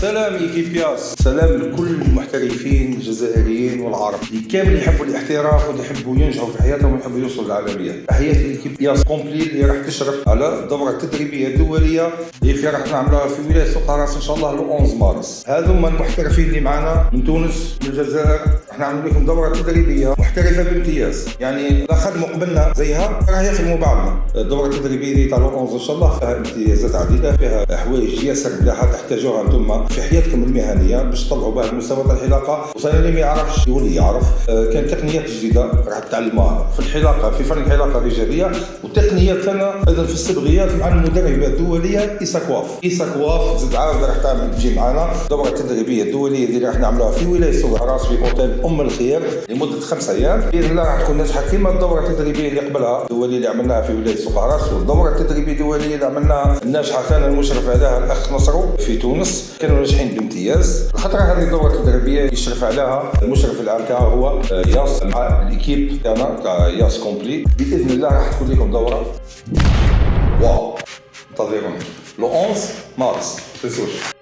سلام ايكيبياس، سلام لكل المحترفين الجزائريين والعرب اللي كامل يحبوا الاحتراف واللي يحبوا ينجحوا في حياتهم ويحبوا يوصلوا للعالميه. تحياتي لايكيبياس كومبلي اللي راح تشرف على الدوره التدريبيه الدوليه اللي في راح نعملوها في ولايه سوق عراس ان شاء الله ل 11 مارس. هذوما المحترفين اللي معنا من تونس من الجزائر، راح نعمل لكم دوره تدريبيه محترفه بامتياز، يعني لا خدموا قبلنا زيها راح يخدموا بعدنا. الدوره التدريبيه اللي تاع 11 ان شاء الله فيها امتيازات عديده، فيها حوايج ياسر مليحه تحتاجوها انتم في حياتكم المهنيه باش تطلعوا بها المستوى تاع الحلاقه. وصاير اللي ما يعرفش يولي يعرف. كان تقنيات جديده راح تعلموها في الحلاقه، في فن الحلاقه الرجاليه، وتقنيات ثانيه ايضا في الصبغيات مع المدربه الدوليه ايساكواف زد عاود راح تجي معنا الدوره التدريبيه الدوليه اللي راح نعملوها في ولايه سوق عراس في اوتيل ام الخير لمده 5 ايام باذن الله. راح تكون ناجحه كما الدوره التدريبيه اللي قبلها الدوليه اللي عملناها في ولايه سوق عراس، والدوره التدريبيه الدوليه اللي عملناها الناجحه كان المشرف عليها الاخ نصرو في تونس، كانوا ناجحين بامتياز. الخطره هذه الدوره التدريبيه يشرف عليها المشرف العام تاعها هو ياس مع الاكيب تاعنا تاع ياس كومبلي. باذن الله راح تكون لكم دوره واو. انتظرونا لو 11 مارس، تنسوش.